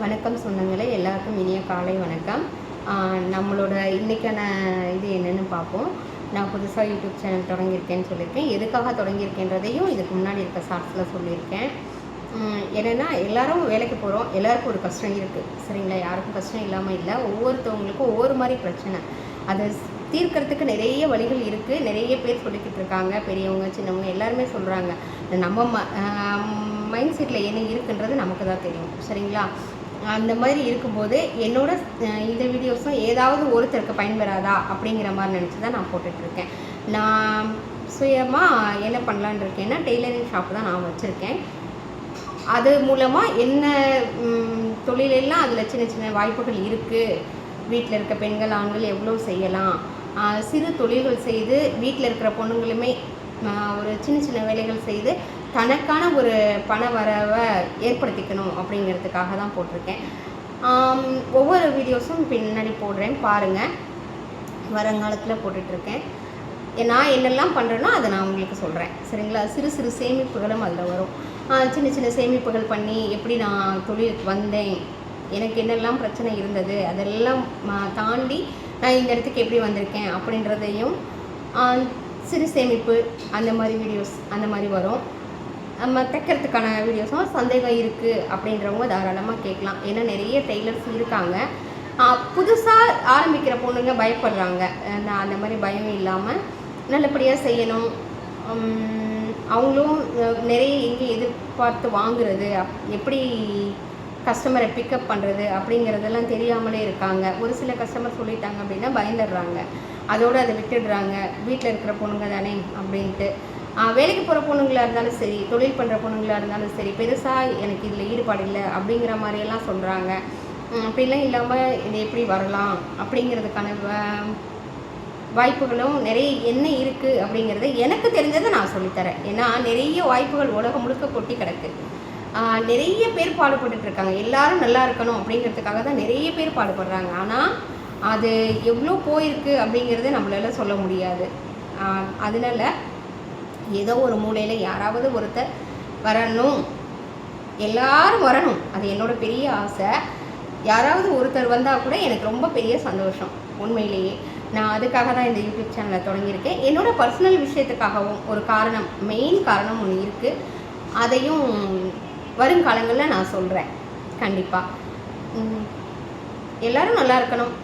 வணக்கம் சொந்தங்களே, எல்லாருக்கும் இனிய காலை வணக்கம். நம்மளோட இன்றைக்கான இது என்னென்னு பார்ப்போம். நான் புதுசாக யூடியூப் சேனல் தொடங்கியிருக்கேன்னு சொல்லியிருக்கேன். எதுக்காக தொடங்கியிருக்கேன்றதையும் இதுக்கு முன்னாடி இருக்க ஷார்ட்ஸில் சொல்லியிருக்கேன். என்னென்னா, எல்லோரும் வேலைக்கு போகிறோம், எல்லாருக்கும் ஒரு கஷ்டம் இருக்குது, சரிங்களா? யாருக்கும் கஷ்டம் இல்லாமல் இல்லை. ஒவ்வொருத்தவங்களுக்கும் ஒவ்வொரு மாதிரி பிரச்சனை. அதை தீர்க்கறதுக்கு நிறைய வழிகள் இருக்குது. நிறைய பேர் சொல்லிக்கிட்டு இருக்காங்க, பெரியவங்க சின்னவங்க எல்லாருமே சொல்கிறாங்க. நம்ம மைண்ட் செட்டில் என்ன இருக்குன்றது நமக்கு தான் தெரியும், சரிங்களா? அந்த மாதிரி இருக்கும்போது என்னோட இந்த வீடியோஸும் ஏதாவது ஒருத்தருக்கு பயன்பெறாதா அப்படிங்கிற மாதிரி நினச்சி தான் நான் போட்டுட்ருக்கேன். நான் சுயமாக என்ன பண்ணலான் இருக்கேன்னா, டெய்லரிங் ஷாப் தான் நான் வச்சுருக்கேன். அது மூலமாக என்ன தொழிலெல்லாம் அதில் சின்ன சின்ன வாய்ப்புகள் இருக்குது. வீட்டில் இருக்க பெண்கள் ஆண்கள் எவ்வளோ செய்யலாம், சிறு தொழில்கள் செய்து வீட்டில் இருக்கிற பொண்ணுங்களுமே ஒரு சின்ன சின்ன வேலைகள் செய்து தனக்கான ஒரு பண வரவை ஏற்படுத்திக்கணும் அப்படிங்கிறதுக்காக தான் போட்டிருக்கேன். ஒவ்வொரு வீடியோஸும் பின்னாடி போடுறேன், பாருங்கள். வருங்காலத்தில் போட்டுட்ருக்கேன். நான் என்னெல்லாம் பண்ணுறேனோ அதை நான் உங்களுக்கு சொல்கிறேன், சரிங்களா? சிறு சிறு சேமிப்புகளும் அதில் வரும். சின்ன சின்ன சேமிப்புகள் பண்ணி எப்படி நான் தொழிலுக்கு வந்தேன், எனக்கு என்னெல்லாம் பிரச்சனை இருந்தது, அதெல்லாம் தாண்டி நான் இந்த இடத்துக்கு எப்படி வந்திருக்கேன் அப்படின்றதையும், சிறு சேமிப்பு அந்த மாதிரி வீடியோஸ் அந்த மாதிரி வரும். நம்ம தைக்கிறதுக்கான வீடியோஸும் சந்தேகம் இருக்குது அப்படின்றவங்க தாராளமாக கேட்கலாம். ஏன்னா நிறைய டெய்லர்ஸ் இருக்காங்க. புதுசாக ஆரம்பிக்கிற பொண்ணுங்க பயப்படுறாங்க. நான் அந்த மாதிரி பயம் இல்லாமல் நல்லபடியாக செய்யணும். அவங்களும் நிறைய எங்கே எதிர்பார்த்து வாங்குறது, எப்படி கஸ்டமரை பிக்கப் பண்ணுறது அப்படிங்கிறதெல்லாம் தெரியாமலே இருக்காங்க. ஒரு சில கஸ்டமர் சொல்லிட்டாங்க அப்படின்னா பயந்துடுறாங்க, அதோடு அதை விட்டுடுறாங்க. வீட்டில் இருக்கிற பொண்ணுங்க தானே அப்படின்ட்டு. வேலைக்கு போகிற பொண்ணுங்களாக இருந்தாலும் சரி, தொழில் பண்ணுற பொண்ணுங்களாக இருந்தாலும் சரி, பெருசாக எனக்கு இதில் ஈடுபாடு இல்லை அப்படிங்கிற மாதிரியெல்லாம் சொல்கிறாங்க. அப்படிலாம் இல்லாமல் இது எப்படி வரலாம் அப்படிங்கிறதுக்கான வாய்ப்புகளும் நிறைய என்ன இருக்குது அப்படிங்கிறத எனக்கு தெரிஞ்சதை நான் சொல்லித்தரேன். ஏன்னா நிறைய வாய்ப்புகள் உலகம் முழுக்க கொட்டி கிடக்கு. நிறைய பேர் பாடுபட்டுருக்காங்க. எல்லோரும் நல்லா இருக்கணும் அப்படிங்கிறதுக்காக தான் நிறைய பேர் பாடுபடுறாங்க. ஆனால் அது எவ்வளோ போயிருக்கு அப்படிங்கிறத நம்மளால சொல்ல முடியாது. அதனால் ஏதோ ஒரு மூலையில் யாராவது ஒருத்தர் வரணும், எல்லாரும் வரணும், அது என்னோட பெரிய ஆசை. யாராவது ஒருத்தர் வந்தால் கூட எனக்கு ரொம்ப பெரிய சந்தோஷம். உண்மையிலேயே நான் அதுக்காக தான் இந்த யூடியூப் சேனலை தொடங்கியிருக்கேன். என்னோடய பர்சனல் விஷயத்துக்காகவும் ஒரு காரணம், மெயின் காரணம் ஒன்று இருக்குது. அதையும் வருங்காலங்களில் நான் சொல்கிறேன் கண்டிப்பாக. எல்லோரும் நல்லா இருக்கணும்.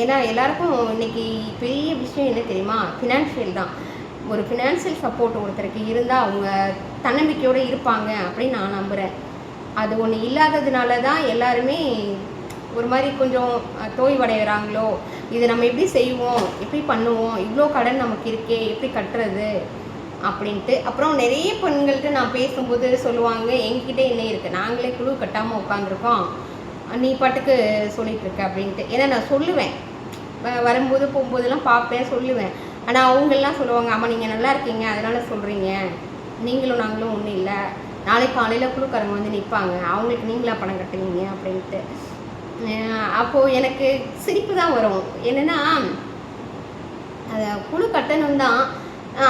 ஏன்னா எல்லாருக்கும் இன்றைக்கி பெரிய விஷயம் என்ன தெரியுமா? ஃபினான்ஷியல் தான். ஒரு ஃபினான்ஷியல் சப்போர்ட் ஒருத்தருக்கு இருந்தால் அவங்க தன்னம்பிக்கையோடு இருப்பாங்க அப்படின்னு நான் நம்புகிறேன். அது ஒன்று இல்லாததுனால தான் எல்லாருமே ஒரு மாதிரி கொஞ்சம் தோய்வடைகிறாங்களோ. இது நம்ம எப்படி செய்வோம், எப்படி பண்ணுவோம், இவ்வளோ கடன் நமக்கு இருக்கே, எப்படி கட்டுறது அப்படின்ட்டு. அப்புறம் நிறைய பெண்கள்கிட்ட நான் பேசும்போது சொல்லுவாங்க, எங்ககிட்ட என்ன இருக்குது, நாங்களே குழு கட்டாமல் உட்காந்துருக்கோம், நீ பாட்டுக்கு சொல்லிகிட்ருக்க அப்படின்ட்டு. ஏன்னா நான் சொல்லுவேன், வரும்போது போகும்போதெல்லாம் பார்ப்பேன், சொல்லுவேன். ஆனால் அவங்கெல்லாம் சொல்லுவாங்க, அம்மா நீங்கள் நல்லா இருக்கீங்க அதனால் சொல்கிறீங்க, நீங்களும் நாங்களும் ஒன்றும் இல்லை, நாளைக்கு காலையில் குழுக்காரங்க வந்து நிற்பாங்க, அவங்களுக்கு நீங்களா பணம் கட்டுவீங்க அப்படின்ட்டு. அப்போது எனக்கு சிரிப்பு தான் வரும். என்னென்னா, அதை குழு கட்டணும் தான்,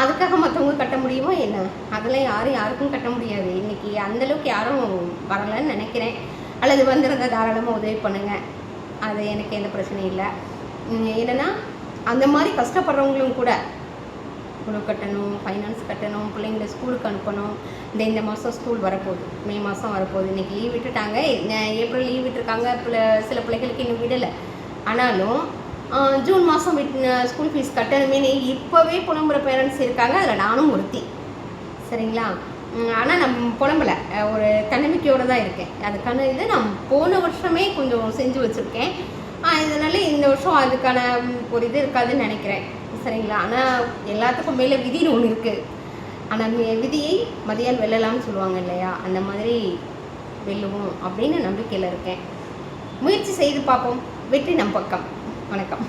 அதுக்காக மற்றவங்க கட்ட முடியுமோ என்ன? அதெல்லாம் யாருக்கும் கட்ட முடியாது. இன்றைக்கி அந்தளவுக்கு யாரும் வரலன்னு நினைக்கிறேன். அல்லது வந்துருந்த தாராளமாக உதவி பண்ணுங்கள், அது எனக்கு எந்த பிரச்சனையும் இல்லை. என்னென்னா, அந்த மாதிரி கஷ்டப்படுறவங்களும் கூட குழு கட்டணும், ஃபைனான்ஸ் கட்டணும், பிள்ளைங்களை ஸ்கூலுக்கு அனுப்பணும். இந்த மாதம் ஸ்கூல் வரப்போகுது, மே மாதம் வரப்போகுது. இன்றைக்கி லீவ் விட்டுட்டாங்க, ஏப்ரல் லீவ் விட்டுருக்காங்க. சில பிள்ளைகளுக்கு இன்னும் விடலை. ஆனாலும் ஜூன் மாதம் ஸ்கூல் ஃபீஸ் கட்டணுமேனு இப்போவே புலம்புற பேரண்ட்ஸ் இருக்காங்க. அதில் நானும் ஒருத்தி, சரிங்களா? ஆனால் நம்ம புலம்பலை, ஒரு தன்னம்பிக்கையோடு தான் இருக்கேன். அதுக்கான இது நான் போன வருஷமே கொஞ்சம் செஞ்சு வச்சுருக்கேன். இதனால் இந்த வருஷம் அதுக்கான ஒரு இது இருக்காதுன்னு நினைக்கிறேன், சரிங்களா? ஆனால் எல்லாத்துக்கும் மேலே விதின்னு ஒன்று இருக்குது. ஆனால் விதியை மதியால் வெல்லலாம்னு சொல்லுவாங்க இல்லையா? அந்த மாதிரி வெல்லுவோம் அப்படின்னு நம்பிக்கையில் இருக்கேன். முயற்சி செய்து பார்ப்போம். வெற்றி நம் பக்கம். வணக்கம்.